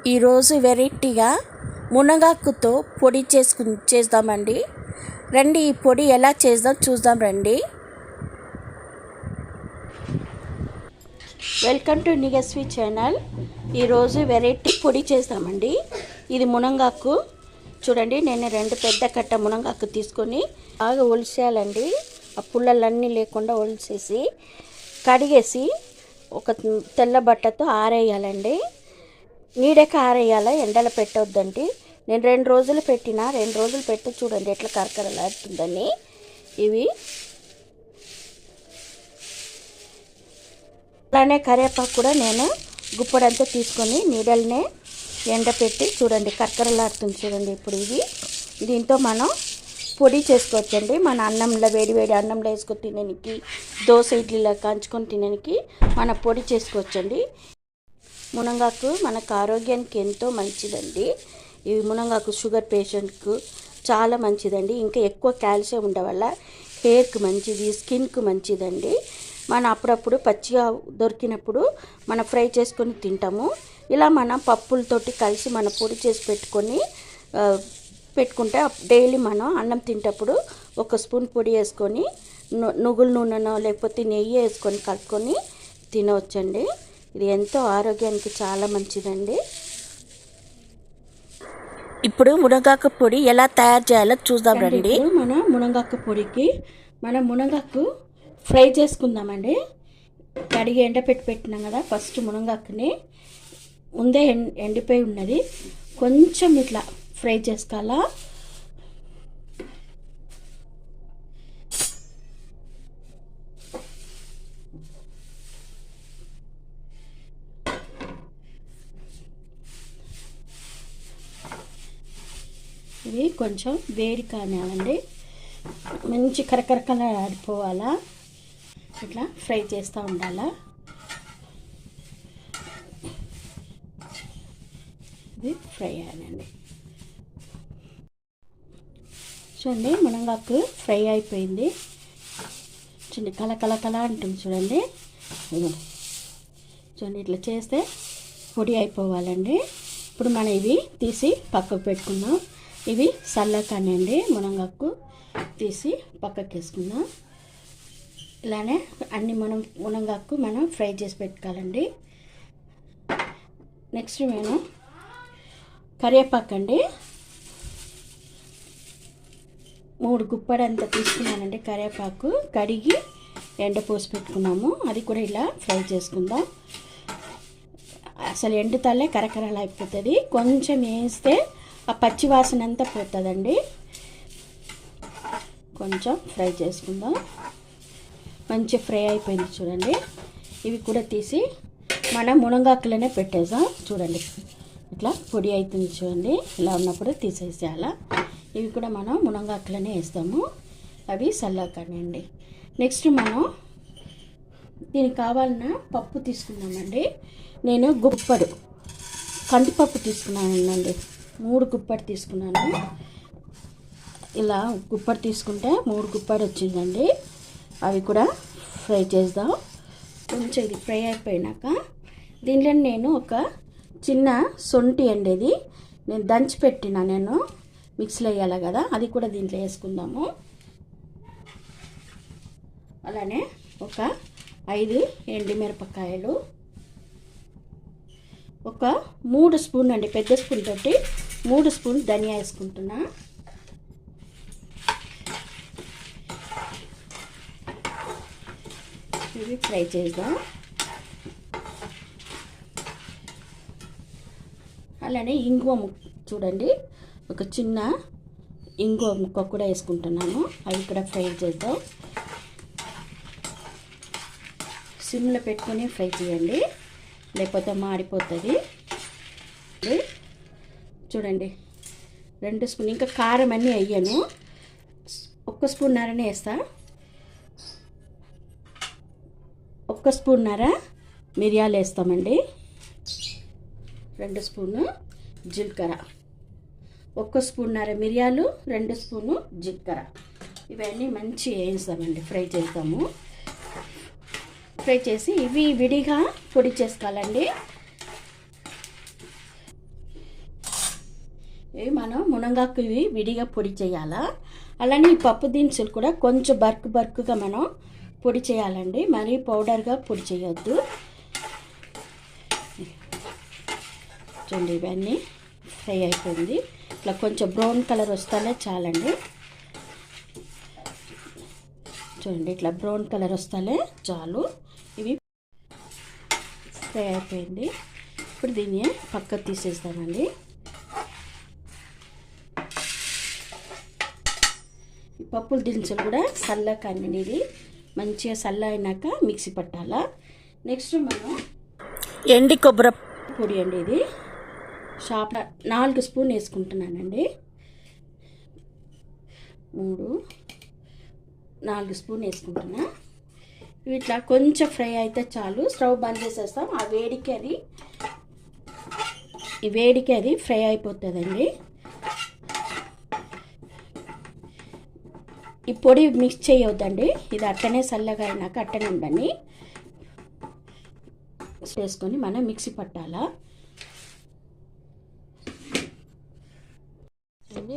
ఈరోజు వెరైటీగా మునగాకుతో పొడి చేద్దామండి. రండి, ఈ పొడి ఎలా చూద్దాం రండి. Welcome to Nigaswi channel. ఈరోజు వెరైటీ పొడి చేద్దామండి. ఇది మునగాకు చూడండి. నేను 2 పెద్ద కట్ట మునగాకు తీసుకొని బాగా ఒలిసేయాలండి. ఆ పుల్లలన్నీ లేకుండా ఒలిసేసి కడిగేసి ఒక తెల్ల బట్టతో ఆరేయాలండి. నీడకి ఆరేయాలి, ఎండలో పెట్టొద్దండి. నేను 2 రోజులు పెట్టిన 2 రోజులు పెట్టి చూడండి ఎట్లా కరకరలాడుతుందని. ఇవి అలానే కరివేపాకు కూడా నేను గుప్పడంతా తీసుకొని నీడలనే ఎండపెట్టి చూడండి కరకరలాడుతుంది చూడండి. ఇప్పుడు దీంతో మనం పొడి చేసుకోవచ్చండి. మన అన్నంలో వేడి అన్నంలో వేసుకొని తినడానికి, దోశ ఇడ్లీలో కాంచుకొని తినడానికి మన పొడి చేసుకోవచ్చండి. మునగాకు మనకు ఆరోగ్యానికి ఎంతో మంచిదండి. ఈ మునగాకు షుగర్ పేషెంట్కు చాలా మంచిదండి. ఇంకా ఎక్కువ కాల్షియం ఉండడం వల్ల హెయిర్కి మంచిది, స్కిన్కు మంచిదండి. మనం అప్పుడప్పుడు పచ్చిగా దొరికినప్పుడు మనం ఫ్రై చేసుకొని తింటాము. ఇలా మనం పప్పులతోటి కలిసి మన పొడి చేసి పెట్టుకుంటే డైలీ మనం అన్నం తింటప్పుడు 1 స్పూన్ పొడి వేసుకొని నువ్వుల నూనెనో లేకపోతే నెయ్యి వేసుకొని కలుపుకొని తినవచ్చండి. ఇది ఎంతో ఆరోగ్యానికి చాలా మంచిదండి. ఇప్పుడు మునగాకు పొడి ఎలా తయారు చేయాలో చూద్దాం రండి. మన మునగాకు పొడికి మనం మునగాకు ఫ్రై చేసుకుందామండి. కడిగి ఎండపెట్టి పెట్టినాం కదా. ఫస్ట్ మునగాకుని ముందే ఎండిపోయి ఉన్నది కొంచెం ఇట్లా ఫ్రై చేసుకోవాలా. ఇవి కొంచెం వేడి కానివ్వండి, మంచి కరకరకలా ఆడిపోవాలా. ఇట్లా ఫ్రై చేస్తూ ఉండాలా. ఇది ఫ్రై అయ్యానండి. చూడండి మునగాకు ఫ్రై అయిపోయింది. చూడండి కల అంటుంది చూడండి. చూడండి ఇట్లా చేస్తే పొడి అయిపోవాలండి. ఇప్పుడు మనం ఇవి తీసి పక్కకు పెట్టుకుందాం. ఇవి చల్లకానండి. మునగాకు తీసి పక్కకి వేసుకుందాం. ఇలానే అన్ని మునగాకు మనం ఫ్రై చేసి పెట్టుకోవాలండి. నెక్స్ట్ నేను కరివేపాకు అండి 3 గుప్పడంతా తీసుకున్నానండి. కరివేపాకు కడిగి ఎండపోసి పెట్టుకున్నాము. అది కూడా ఇలా ఫ్రై చేసుకుందాం. అసలు ఎండుతలే కరకరలా అయిపోతుంది. కొంచెం వేస్తే ఆ పచ్చి వాసన అంతా పోతుందండి. కొంచెం ఫ్రై చేసుకుందాం. మంచి ఫ్రై అయిపోయింది చూడండి. ఇవి కూడా తీసి మనం మునగాకులోనే పెట్టేసాం. చూడండి ఇట్లా పొడి అవుతుంది చూడండి. ఇలా ఉన్నప్పుడు తీసేసేయాలా. ఇవి కూడా మనం మునగాకులోనే వేస్తాము. అవి చల్లాకండి. నెక్స్ట్ మనం దీనికి కావాలన్న పప్పు తీసుకున్నామండి. నేను గుప్పడు కందిపప్పు తీసుకున్నానండి. 3 గుప్పడు తీసుకున్నాను. ఇలా గుప్పడు తీసుకుంటే 3 గుప్పడు వచ్చిందండి. అవి కూడా ఫ్రై చేద్దాం. కొంచెం ఇది ఫ్రై అయిపోయినాక దీంట్లో నేను ఒక చిన్న సొంటి అండి, ఇది నేను దంచి పెట్టిన, నేను మిక్సీలో వేయాలి కదా, అది కూడా దీంట్లో వేసుకుందాము. అలానే ఒక 5 ఎండుమిరపకాయలు, ఒక 3 స్పూన్ అండి, పెద్ద స్పూన్ తోటి 3 స్పూన్ ధనియా వేసుకుంటున్నా. ఇవి ఫ్రై చేద్దాం. అలానే ఇంగువ చూడండి, ఒక చిన్న ఇంగువ ముక్క కూడా వేసుకుంటున్నాను. అవి కూడా ఫ్రై చేద్దాం. సిమ్లో పెట్టుకొని ఫ్రై చేయండి, లేకపోతే మాడిపోతుంది. చూడండి 2 స్పూన్, ఇంకా కారం అన్నీ వేయను, 1 స్పూన్నరనే వేస్తా. 1 స్పూన్నర మిరియాలు వేస్తామండి. 2 స్పూను జీలకర్ర, 1 స్పూన్నర మిరియాలు, 2 స్పూను జీలకర్ర. ఇవన్నీ మంచి వేస్తామండి, ఫ్రై చేస్తాము. ఫ్రై చేసి ఇవి విడిగా పొడి చేసుకోవాలండి. ఇవి మనం మునగాకు ఇవి విడిగా పొడి చేయాలా. అలానే ఈ పప్పు దినుసులు కూడా కొంచెం బర్క్గా మనం పొడి చేయాలండి, మరీ పౌడర్గా పొడి చేయొద్దు. చూడండి ఇవన్నీ ఫ్రై అయిపోయింది. ఇట్లా కొంచెం బ్రౌన్ కలర్ వస్తేనే చాలండి. చూడండి ఇట్లా బ్రౌన్ కలర్ వస్తేనే చాలు. ఇవి ఫ్రై అయిపోయింది. ఇప్పుడు దీన్ని పక్కకు తీసేస్తామండి. ఈ పప్పుల దినుసులు కూడా చల్లగా కండి, ఇది మంచిగా చల్ల అయినాక మిక్సీ పట్టాలా. నెక్స్ట్ మనం ఎండి కొబ్బరి పొడి అండి, ఇది షాప్లో 4 స్పూన్ వేసుకుంటున్నానండి. 4 స్పూన్ వేసుకుంటున్నా. ఇట్లా కొంచెం ఫ్రై అయితే చాలు, స్టవ్ బంద్ చేసేస్తాం. ఆ వేడికి అది ఫ్రై అయిపోతుందండి. ఈ పొడి మిక్స్ చేయొద్దండి, ఇది అట్టనే చల్లగా అయినాక అట్టనే ఉండండి. వేసుకొని మనం మిక్సీ పట్టాలా.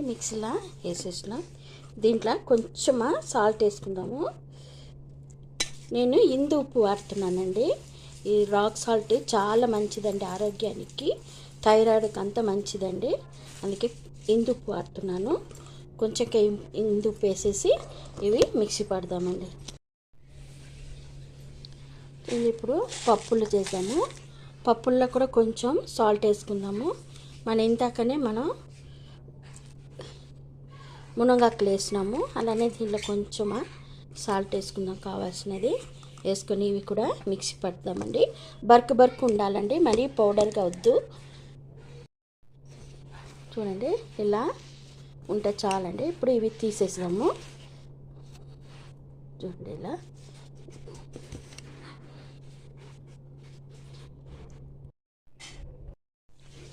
మిక్సీలో వేసేసిన దీంట్లో కొంచెం సాల్ట్ వేసుకుందాము. నేను ఇందు ఉప్పు వాడుతున్నానండి. ఈ రాక్ సాల్ట్ చాలా మంచిదండి ఆరోగ్యానికి, థైరాయిడ్కి అంతా మంచిదండి. అందుకే ఇందు ఉప్పు వాడుతున్నాను. కొంచెం ఇందు ఉప్పు వేసేసి ఇవి మిక్సీ పడదామండి. ఇప్పుడు పప్పులు చేద్దాము. పప్పుల్లో కూడా కొంచెం సాల్ట్ వేసుకుందాము. ఇంతకనే మనం మునగాకులు వేసినాము, అలానే దీంట్లో కొంచెం సాల్ట్ వేసుకుందాం కావాల్సినది వేసుకొని ఇవి కూడా మిక్సీ పడదామండి. బర్క్ ఉండాలండి, మరీ పౌడర్గా వద్దు. చూడండి ఇలా ఉంటే చాలండి. ఇప్పుడు ఇవి తీసేసాము. చూడండి ఇలా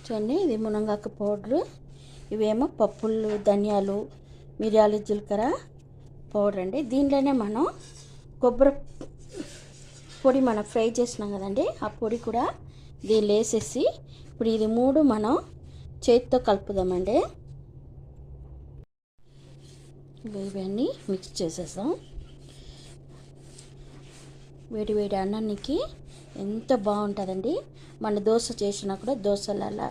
చూడండి, ఇది మునగాకు పౌడరు. ఇవేమో పప్పులు, ధనియాలు, మిరియాలు, జీలకర్ర పౌడర్ అండి. దీంట్లోనే మనం కొబ్బరి పొడి మనం ఫ్రై చేసినాం కదండి, ఆ పొడి కూడా దీనిలో వేసేసి ఇప్పుడు ఇది 3 మనం చేతితో కలుపుదామండి. ఇవన్నీ మిక్స్ చేసేసాం. వేడి అన్నానికి ఎంత బాగుంటుందండి. మన దోశ చేసినా కూడా దోశలలో,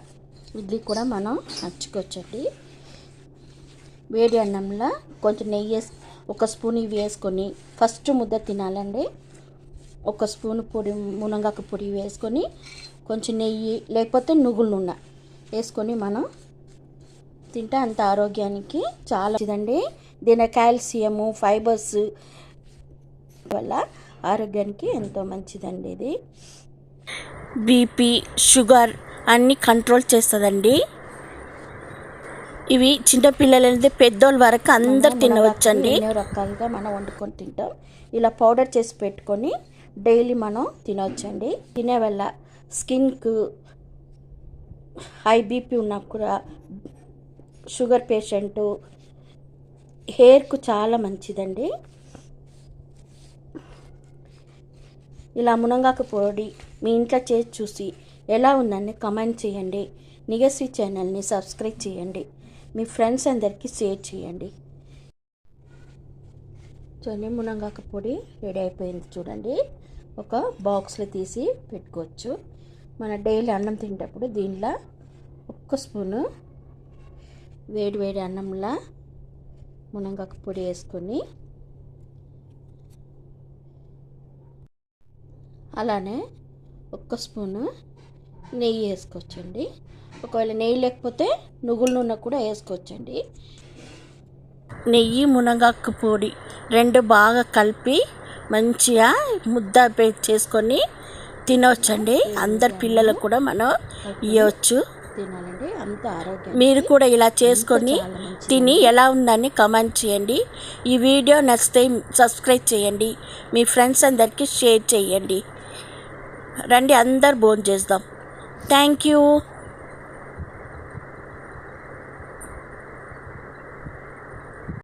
ఇడ్లీ కూడా మనం నచ్చుకోవచ్చండి. వేడి అన్నంలో కొంచెం నెయ్యి 1 స్పూన్ ఇవి వేసుకొని ఫస్ట్ ముద్ద తినాలండి. 1 స్పూన్ పొడి మునగాకు పొడి వేసుకొని కొంచెం నెయ్యి లేకపోతే నువ్వుల నూనె వేసుకొని మనం తింటే అంత ఆరోగ్యానికి చాలా మంచిదండి. దీని కాల్షియము, ఫైబర్స్ వల్ల ఆరోగ్యానికి ఎంతో మంచిదండి. ఇది బీపీ, షుగర్ అన్నీ కంట్రోల్ చేస్తుందండి. ఇవి చిన్నపిల్లలైతే పెద్దోళ్ళ వరకు అందరు తినవచ్చండి. ఎన్నో రకాలుగా మనం వండుకొని తింటాం. ఇలా పౌడర్ చేసి పెట్టుకొని డైలీ మనం తినవచ్చండి. తినే వల్ల స్కిన్కు, హై బీపీ ఉన్నా కూడా, షుగర్ పేషెంటు, హెయిర్కు చాలా మంచిదండి. ఇలా మునగాకు పొడి మీ ఇంట్లో చేసి చూసి ఎలా ఉందని కమెంట్ చేయండి. నిగశ్రీ ఛానల్ని సబ్స్క్రైబ్ చేయండి. మీ ఫ్రెండ్స్ అందరికీ షేర్ చేయండి. చూడండి మునగాకు పొడి రెడీ అయిపోయింది. చూడండి ఒక బాక్స్లో తీసి పెట్టుకోవచ్చు. మన డైలీ అన్నం తినేటప్పుడు దీనిలో 1 స్పూను వేడి అన్నంలో మునగాకు పొడి వేసుకొని, అలానే 1 స్పూను నెయ్యి వేసుకోవచ్చండి. ఒకవేళ నెయ్యి లేకపోతే నువ్వుల నూనె కూడా వేసుకోవచ్చండి. నెయ్యి, మునగాకు పొడి 2 బాగా కలిపి మంచిగా ముద్ద చేసుకొని తినవచ్చండి. అందరి పిల్లలకు కూడా మనం ఇవ్వచ్చు, తినాలండి. అంత ఆరోగ్యం. మీరు కూడా ఇలా చేసుకొని తిని ఎలా ఉందని కమెంట్ చేయండి. ఈ వీడియో నచ్చితే సబ్స్క్రైబ్ చేయండి. మీ ఫ్రెండ్స్ అందరికీ షేర్ చేయండి. రండి అందరు భోజనం చేద్దాం. Thank you.